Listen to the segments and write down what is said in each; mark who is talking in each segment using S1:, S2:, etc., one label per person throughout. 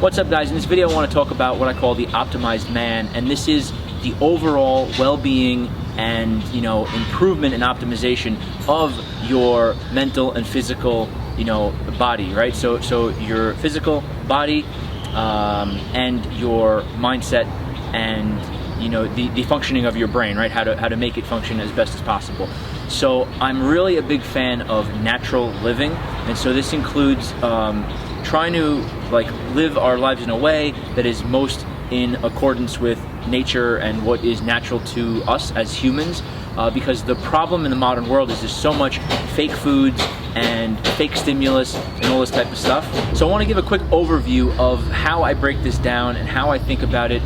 S1: What's up, guys? In this video I want to talk about what I call the optimized man, and this is the overall well-being and improvement and optimization of your mental and physical body, right? So your physical body and your mindset and the functioning of your brain, right? How to make it function as best as possible. So I'm really a big fan of natural living, and so this includes trying to live our lives in a way that is most in accordance with nature and what is natural to us as humans, because the problem in the modern world is there's so much fake foods and fake stimulus and all this type of stuff. So I want to give a quick overview of how I break this down and how I think about it,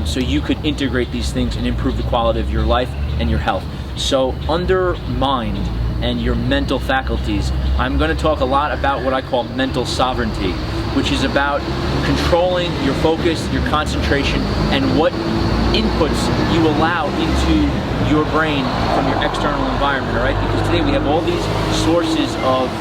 S1: so you could integrate these things and improve the quality of your life and your health. So under mind and your mental faculties, I'm going to talk a lot about what I call mental sovereignty, which is about controlling your focus, your concentration, and what inputs you allow into your brain from your external environment, all right? Because today we have all these sources of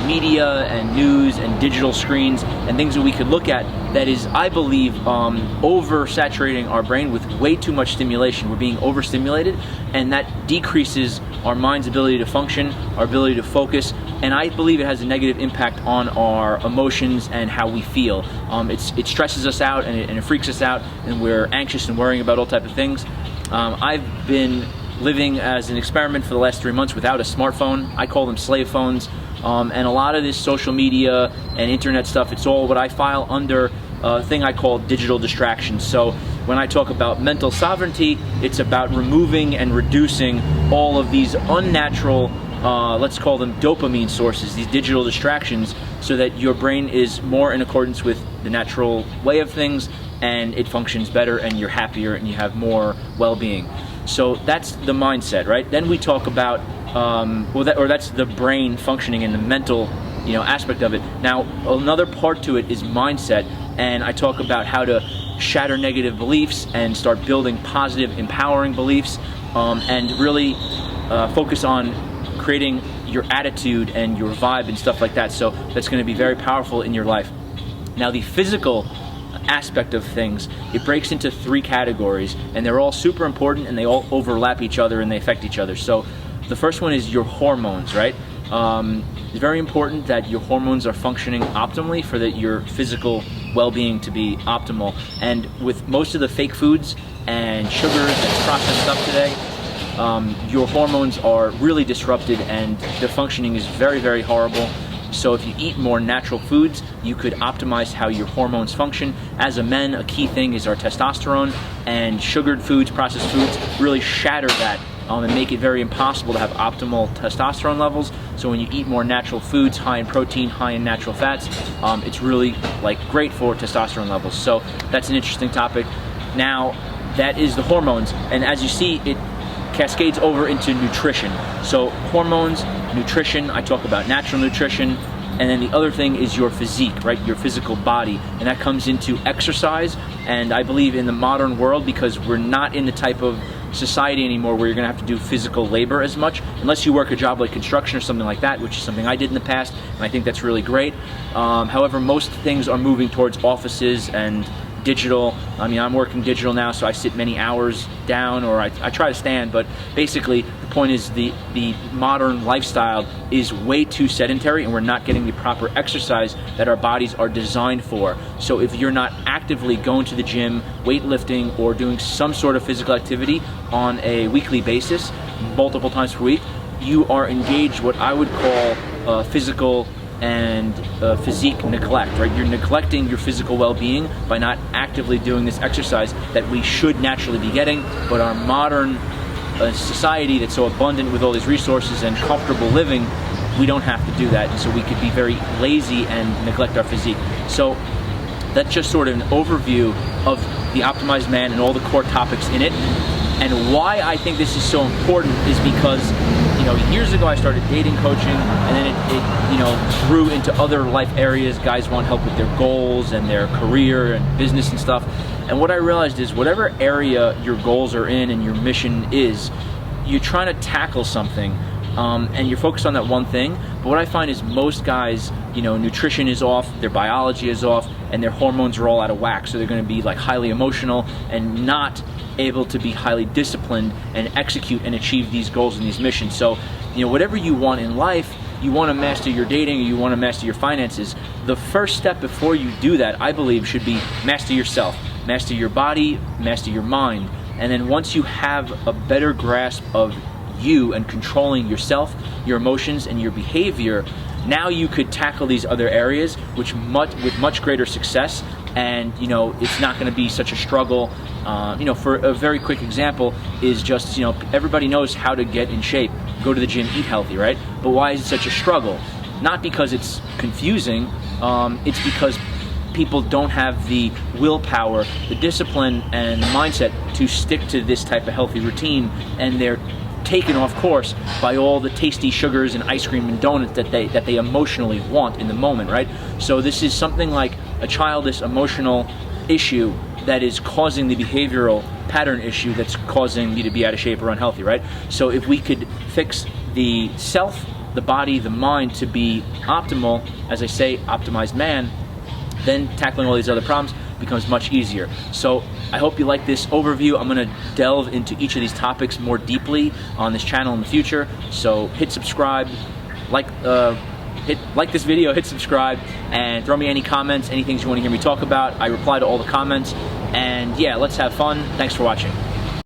S1: media and news and digital screens and things that we could look at that is, I believe, oversaturating our brain with way too much stimulation. We're being overstimulated, and that decreases our mind's ability to function, our ability to focus, and I believe it has a negative impact on our emotions and how we feel. It stresses us out and it freaks us out, and we're anxious and worrying about all type of things. I've been living as an experiment for the last 3 months without a smartphone. I call them slave phones. And a lot of this social media and internet stuff, it's all what I file under a thing I call digital distractions. So when I talk about mental sovereignty, it's about removing and reducing all of these unnatural, let's call them dopamine sources, these digital distractions, so that your brain is more in accordance with the natural way of things, and it functions better, and you're happier, and you have more well-being. So that's the mindset, right? Then we talk about that's the brain functioning and the mental aspect of it. Now another part to it is mindset, and I talk about how to shatter negative beliefs and start building positive, empowering beliefs, and really focus on creating your attitude and your vibe and stuff like that. So that's going to be very powerful in your life. Now the physical aspect of things, it breaks into 3 categories, and they're all super important, and they all overlap each other and they affect each other. So the first one is your hormones, right? It's very important that your hormones are functioning optimally for your physical well-being to be optimal. And with most of the fake foods and sugars and processed stuff today, your hormones are really disrupted and their functioning is very, very horrible. So if you eat more natural foods, you could optimize how your hormones function. As a man, a key thing is our testosterone, and sugared foods, processed foods, really shatter that and make it very impossible to have optimal testosterone levels. So when you eat more natural foods, high in protein, high in natural fats, it's really great for testosterone levels. So that's an interesting topic. Now that is the hormones, and as you see, it cascades over into nutrition. So hormones, nutrition, I talk about natural nutrition, and then the other thing is your physique, right? Your physical body, and that comes into exercise. And I believe in the modern world, because we're not in the type of society anymore where you're going to have to do physical labor as much, unless you work a job like construction or something like that, which is something I did in the past, and I think that's really great. However, most things are moving towards offices and digital. I mean, I'm working digital now, so I sit many hours down, or I try to stand, but basically the point is the modern lifestyle is way too sedentary, and we're not getting the proper exercise that our bodies are designed for. So if you're not actively going to the gym, weightlifting, or doing some sort of physical activity on a weekly basis, multiple times per week, you are engaged what I would call physical and physique neglect, right? You're neglecting your physical well-being by not actively doing this exercise that we should naturally be getting, but our modern society that's so abundant with all these resources and comfortable living, we don't have to do that, and so we could be very lazy and neglect our physique. So that's just sort of an overview of the optimized man and all the core topics in it. And why I think this is so important is because years ago I started dating coaching, and then it grew into other life areas. Guys want help with their goals and their career and business and stuff. And what I realized is whatever area your goals are in and your mission is, you're trying to tackle something, and you're focused on that one thing. But what I find is most guys, nutrition is off, their biology is off, and their hormones are all out of whack, so they're going to be like highly emotional and not able to be highly disciplined and execute and achieve these goals and these missions. So, you know, whatever you want in life, you want to master your dating, or you want to master your finances, the first step before you do that, I believe, should be master yourself, master your body, master your mind. And then once you have a better grasp of you and controlling yourself, your emotions, and your behavior, now you could tackle these other areas with much greater success. And you know, it's not going to be such a struggle. You know, for a very quick example is just, you know, everybody knows how to get in shape, go to the gym, eat healthy, right? But why is it such a struggle? Not because it's confusing, it's because people don't have the willpower, the discipline, and the mindset to stick to this type of healthy routine, and they're taken off course by all the tasty sugars and ice cream and donuts that they emotionally want in the moment, right? So this is something like a childish emotional issue that is causing the behavioral pattern issue that's causing you to be out of shape or unhealthy, right? So if we could fix the self, the body, the mind to be optimal, as I say, optimized man, then tackling all these other problems becomes much easier. So I hope you like this overview. I'm going to delve into each of these topics more deeply on this channel in the future. So hit subscribe, like this video, hit subscribe, and throw me any comments, any things you want to hear me talk about. I reply to all the comments. And yeah, let's have fun. Thanks for watching.